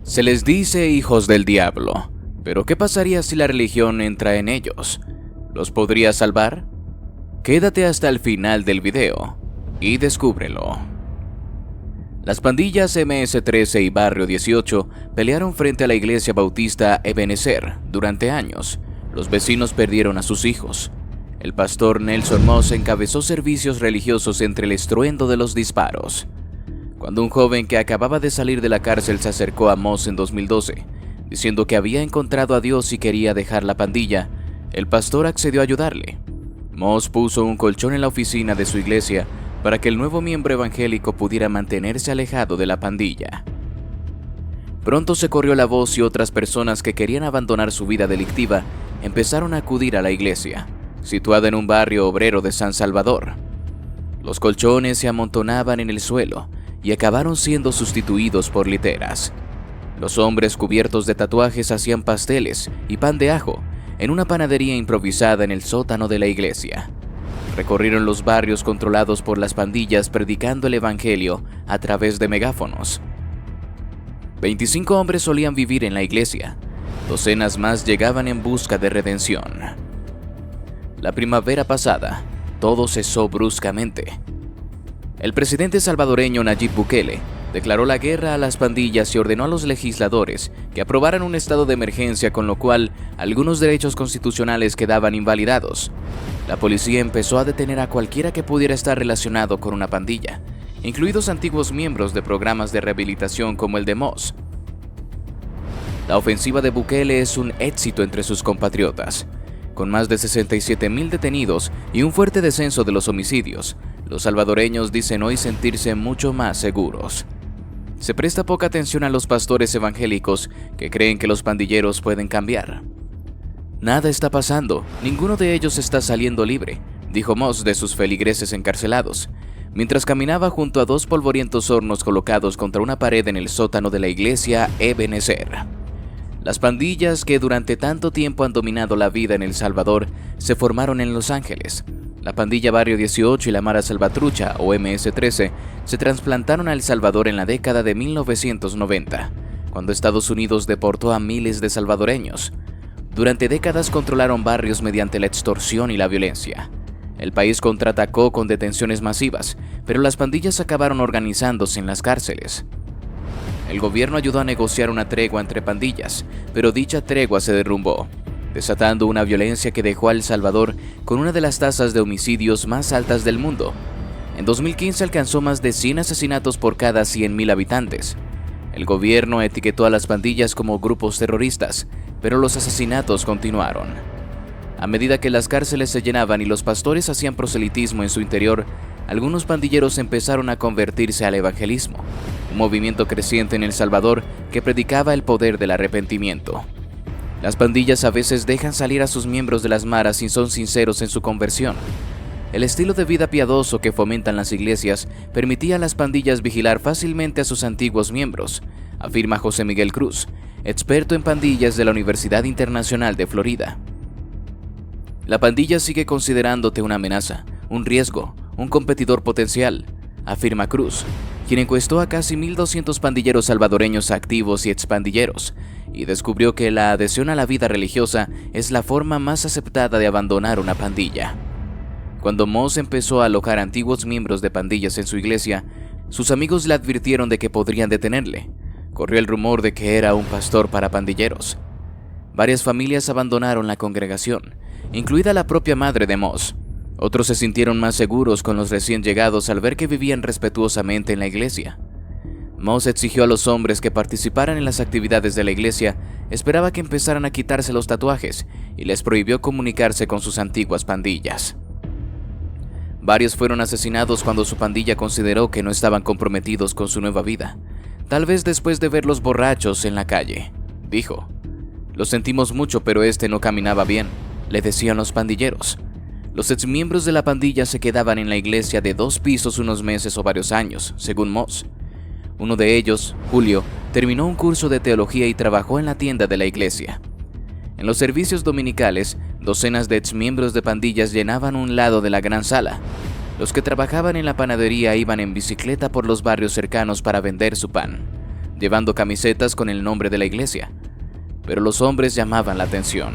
Se les dice hijos del diablo, pero ¿qué pasaría si la religión entra en ellos? ¿Los podría salvar? Quédate hasta el final del video y descúbrelo. Las pandillas MS-13 y Barrio 18 pelearon frente a la iglesia bautista Ebenezer durante años. Los vecinos perdieron a sus hijos. El pastor Nelson Moss encabezó servicios religiosos entre el estruendo de los disparos. Cuando un joven que acababa de salir de la cárcel se acercó a Moss en 2012, diciendo que había encontrado a Dios y quería dejar la pandilla, el pastor accedió a ayudarle. Moss puso un colchón en la oficina de su iglesia para que el nuevo miembro evangélico pudiera mantenerse alejado de la pandilla. Pronto se corrió la voz y otras personas que querían abandonar su vida delictiva empezaron a acudir a la iglesia, situada en un barrio obrero de San Salvador. Los colchones se amontonaban en el suelo y acabaron siendo sustituidos por literas. Los hombres cubiertos de tatuajes hacían pasteles y pan de ajo en una panadería improvisada en el sótano de la iglesia. Recorrieron los barrios controlados por las pandillas predicando el evangelio a través de megáfonos. 25 hombres solían vivir en la iglesia. Docenas más llegaban en busca de redención. La primavera pasada, todo cesó bruscamente. El presidente salvadoreño Nayib Bukele declaró la guerra a las pandillas y ordenó a los legisladores que aprobaran un estado de emergencia, con lo cual algunos derechos constitucionales quedaban invalidados. La policía empezó a detener a cualquiera que pudiera estar relacionado con una pandilla, incluidos antiguos miembros de programas de rehabilitación como el de Moss. La ofensiva de Bukele es un éxito entre sus compatriotas. Con más de 67,000 detenidos y un fuerte descenso de los homicidios, los salvadoreños dicen hoy sentirse mucho más seguros. Se presta poca atención a los pastores evangélicos que creen que los pandilleros pueden cambiar. Nada está pasando, ninguno de ellos está saliendo libre, dijo Moss de sus feligreses encarcelados, mientras caminaba junto a dos polvorientos hornos colocados contra una pared en el sótano de la iglesia Ebenezer. Las pandillas que durante tanto tiempo han dominado la vida en El Salvador se formaron en Los Ángeles. La pandilla Barrio 18 y la Mara Salvatrucha, o MS-13, se trasplantaron a El Salvador en la década de 1990, cuando Estados Unidos deportó a miles de salvadoreños. Durante décadas controlaron barrios mediante la extorsión y la violencia. El país contraatacó con detenciones masivas, pero las pandillas acabaron organizándose en las cárceles. El gobierno ayudó a negociar una tregua entre pandillas, pero dicha tregua se derrumbó, desatando una violencia que dejó a El Salvador con una de las tasas de homicidios más altas del mundo. En 2015 alcanzó más de 100 asesinatos por cada 100,000 habitantes. El gobierno etiquetó a las pandillas como grupos terroristas, pero los asesinatos continuaron. A medida que las cárceles se llenaban y los pastores hacían proselitismo en su interior, algunos pandilleros empezaron a convertirse al evangelismo, un movimiento creciente en El Salvador que predicaba el poder del arrepentimiento. Las pandillas a veces dejan salir a sus miembros de las maras si son sinceros en su conversión. El estilo de vida piadoso que fomentan las iglesias permitía a las pandillas vigilar fácilmente a sus antiguos miembros, afirma José Miguel Cruz, experto en pandillas de la Universidad Internacional de Florida. La pandilla sigue considerándote una amenaza, un riesgo, un competidor potencial, afirma Cruz, quien encuestó a casi 1,200 pandilleros salvadoreños activos y expandilleros, y descubrió que la adhesión a la vida religiosa es la forma más aceptada de abandonar una pandilla. Cuando Moss empezó a alojar antiguos miembros de pandillas en su iglesia, sus amigos le advirtieron de que podrían detenerle. Corrió el rumor de que era un pastor para pandilleros. Varias familias abandonaron la congregación, incluida la propia madre de Moss. Otros se sintieron más seguros con los recién llegados al ver que vivían respetuosamente en la iglesia. Moss exigió a los hombres que participaran en las actividades de la iglesia, esperaba que empezaran a quitarse los tatuajes y les prohibió comunicarse con sus antiguas pandillas. Varios fueron asesinados cuando su pandilla consideró que no estaban comprometidos con su nueva vida, tal vez después de verlos borrachos en la calle. Dijo: "Lo sentimos mucho, pero este no caminaba bien", le decían los pandilleros. Los exmiembros de la pandilla se quedaban en la iglesia de 2 pisos unos meses o varios años, según Moss. Uno de ellos, Julio, terminó un curso de teología y trabajó en la tienda de la iglesia. En los servicios dominicales, docenas de exmiembros de pandillas llenaban un lado de la gran sala. Los que trabajaban en la panadería iban en bicicleta por los barrios cercanos para vender su pan. llevando camisetas con el nombre de la iglesia. Pero los hombres llamaban la atención.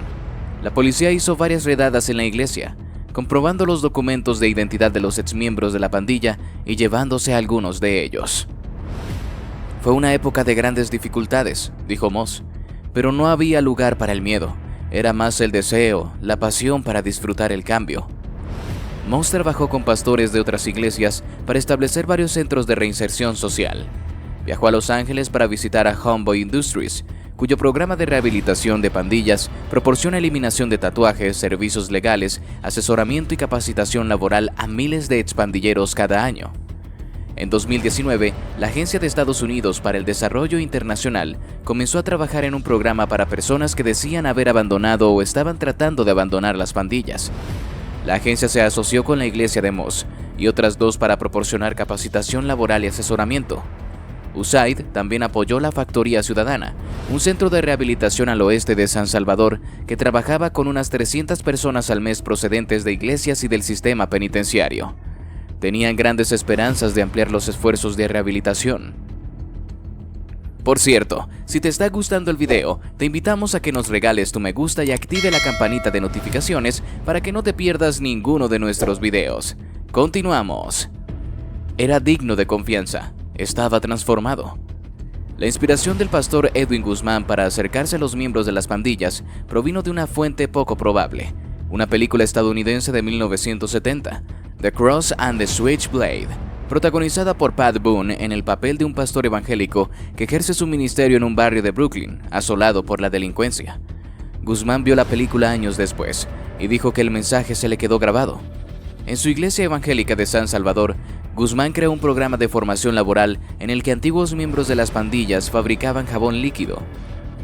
La policía hizo varias redadas en la iglesia, comprobando los documentos de identidad de los exmiembros de la pandilla y llevándose a algunos de ellos. Fue una época de grandes dificultades, dijo Moss, pero no había lugar para el miedo. Era más el deseo, la pasión para disfrutar el cambio. Moss trabajó con pastores de otras iglesias para establecer varios centros de reinserción social. Viajó a Los Ángeles para visitar a Homeboy Industries, cuyo programa de rehabilitación de pandillas proporciona eliminación de tatuajes, servicios legales, asesoramiento y capacitación laboral a miles de expandilleros cada año. En 2019, la Agencia de Estados Unidos para el Desarrollo Internacional comenzó a trabajar en un programa para personas que decían haber abandonado o estaban tratando de abandonar las pandillas. La agencia se asoció con la iglesia de Moss y otras dos para proporcionar capacitación laboral y asesoramiento. USAID también apoyó la Factoría Ciudadana, un centro de rehabilitación al oeste de San Salvador que trabajaba con unas 300 personas al mes procedentes de iglesias y del sistema penitenciario. Tenían grandes esperanzas de ampliar los esfuerzos de rehabilitación. Por cierto, si te está gustando el video, te invitamos a que nos regales tu me gusta y active la campanita de notificaciones para que no te pierdas ninguno de nuestros videos. Continuamos. Era digno de confianza. Estaba transformado. La inspiración del pastor Edwin Guzmán para acercarse a los miembros de las pandillas provino de una fuente poco probable, una película estadounidense de 1970, The Cross and the Switchblade, protagonizada por Pat Boone en el papel de un pastor evangélico que ejerce su ministerio en un barrio de Brooklyn, asolado por la delincuencia. Guzmán vio la película años después y dijo que el mensaje se le quedó grabado. En su iglesia evangélica de San Salvador, Guzmán creó un programa de formación laboral en el que antiguos miembros de las pandillas fabricaban jabón líquido.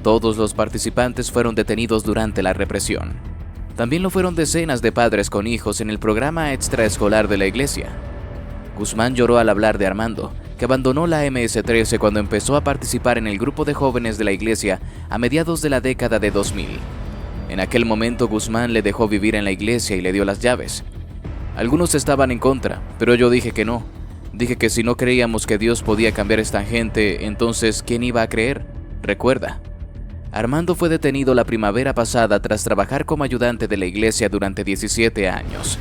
Todos los participantes fueron detenidos durante la represión. También lo fueron decenas de padres con hijos en el programa extraescolar de la iglesia. Guzmán lloró al hablar de Armando, que abandonó la MS-13 cuando empezó a participar en el grupo de jóvenes de la iglesia a mediados de la década de 2000. En aquel momento Guzmán le dejó vivir en la iglesia y le dio las llaves. Algunos estaban en contra, pero yo dije que no. Dije que si no creíamos que Dios podía cambiar a esta gente, entonces ¿quién iba a creer? Recuerda. Armando fue detenido la primavera pasada tras trabajar como ayudante de la iglesia durante 17 años.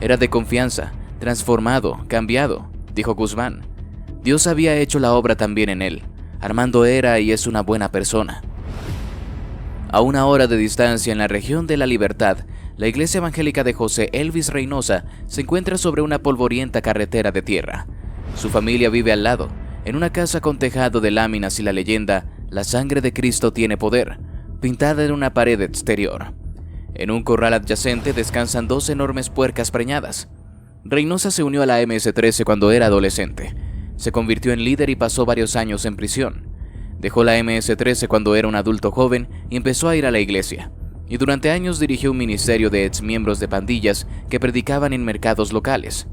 Era de confianza, transformado, cambiado, dijo Guzmán. Dios había hecho la obra también en él. Armando era y es una buena persona. A una hora de distancia en la región de La Libertad, la iglesia evangélica de José Elvis Reynosa se encuentra sobre una polvorienta carretera de tierra. Su familia vive al lado, en una casa con tejado de láminas y la leyenda «La sangre de Cristo tiene poder», pintada en una pared exterior. En un corral adyacente descansan 2 enormes puercas preñadas. Reynosa se unió a la MS-13 cuando era adolescente. Se convirtió en líder y pasó varios años en prisión. Dejó la MS-13 cuando era un adulto joven y empezó a ir a la iglesia. Y durante años dirigió un ministerio de exmiembros de pandillas que predicaban en mercados locales.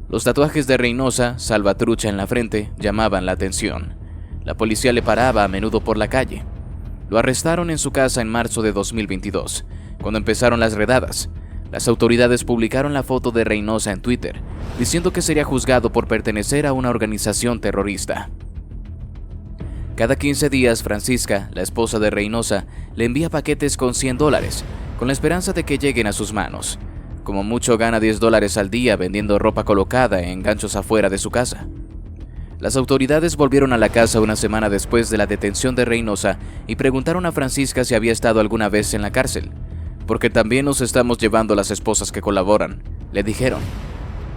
Los tatuajes de Reynosa, salvatrucha en la frente, llamaban la atención. La policía le paraba a menudo por la calle. Lo arrestaron en su casa en marzo de 2022, cuando empezaron las redadas. Las autoridades publicaron la foto de Reynosa en Twitter, diciendo que sería juzgado por pertenecer a una organización terrorista. Cada 15 días, Francisca, la esposa de Reynosa, le envía paquetes con $100, con la esperanza de que lleguen a sus manos. Como mucho gana $10 al día vendiendo ropa colocada en ganchos afuera de su casa. Las autoridades volvieron a la casa una semana después de la detención de Reynosa y preguntaron a Francisca si había estado alguna vez en la cárcel. «Porque también nos estamos llevando las esposas que colaboran», le dijeron.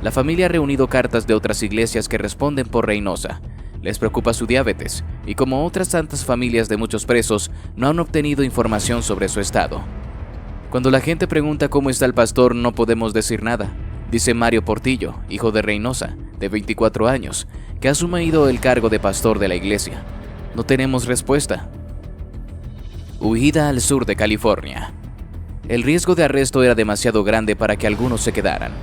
La familia ha reunido cartas de otras iglesias que responden por Reynosa. Les preocupa su diabetes y, como otras tantas familias de muchos presos, no han obtenido información sobre su estado. Cuando la gente pregunta cómo está el pastor, no podemos decir nada, dice Mario Portillo, hijo de Reynosa, de 24 años, que ha asumido el cargo de pastor de la iglesia. No tenemos respuesta. Huida al sur de California. El riesgo de arresto era demasiado grande para que algunos se quedaran.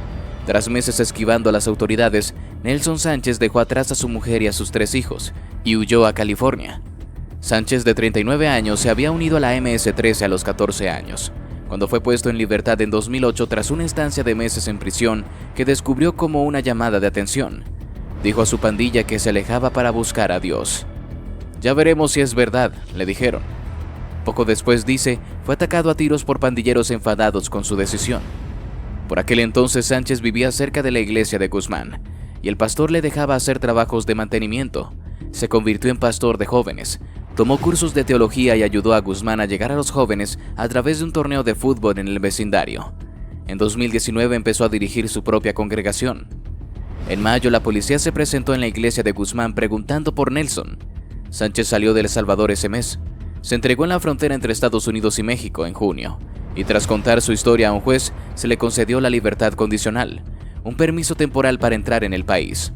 Tras meses esquivando a las autoridades, Nelson Sánchez dejó atrás a su mujer y a sus 3 hijos y huyó a California. Sánchez, de 39 años, se había unido a la MS-13 a los 14 años, cuando fue puesto en libertad en 2008 tras una estancia de meses en prisión que descubrió como una llamada de atención. Dijo a su pandilla que se alejaba para buscar a Dios. Ya veremos si es verdad, le dijeron. Poco después, dice, fue atacado a tiros por pandilleros enfadados con su decisión. Por aquel entonces Sánchez vivía cerca de la iglesia de Guzmán, y el pastor le dejaba hacer trabajos de mantenimiento. Se convirtió en pastor de jóvenes, tomó cursos de teología y ayudó a Guzmán a llegar a los jóvenes a través de un torneo de fútbol en el vecindario. En 2019 empezó a dirigir su propia congregación. En mayo, la policía se presentó en la iglesia de Guzmán preguntando por Nelson. Sánchez salió de El Salvador ese mes. Se entregó en la frontera entre Estados Unidos y México en junio, y tras contar su historia a un juez, se le concedió la libertad condicional, un permiso temporal para entrar en el país.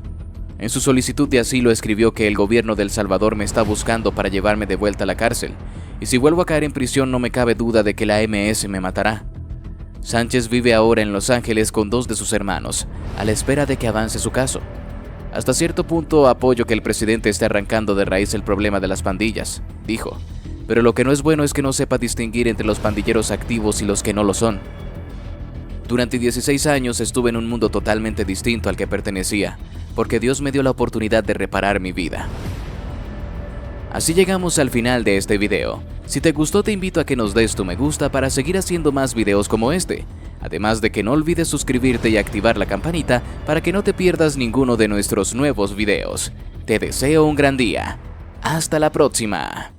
En su solicitud de asilo escribió que el gobierno de El Salvador me está buscando para llevarme de vuelta a la cárcel, y si vuelvo a caer en prisión no me cabe duda de que la MS me matará. Sánchez vive ahora en Los Ángeles con 2 de sus hermanos, a la espera de que avance su caso. Hasta cierto punto apoyo que el presidente esté arrancando de raíz el problema de las pandillas, dijo. Pero lo que no es bueno es que no sepa distinguir entre los pandilleros activos y los que no lo son. Durante 16 años estuve en un mundo totalmente distinto al que pertenecía, porque Dios me dio la oportunidad de reparar mi vida. Así llegamos al final de este video. Si te gustó, te invito a que nos des tu me gusta para seguir haciendo más videos como este. Además de que no olvides suscribirte y activar la campanita para que no te pierdas ninguno de nuestros nuevos videos. Te deseo un gran día. Hasta la próxima.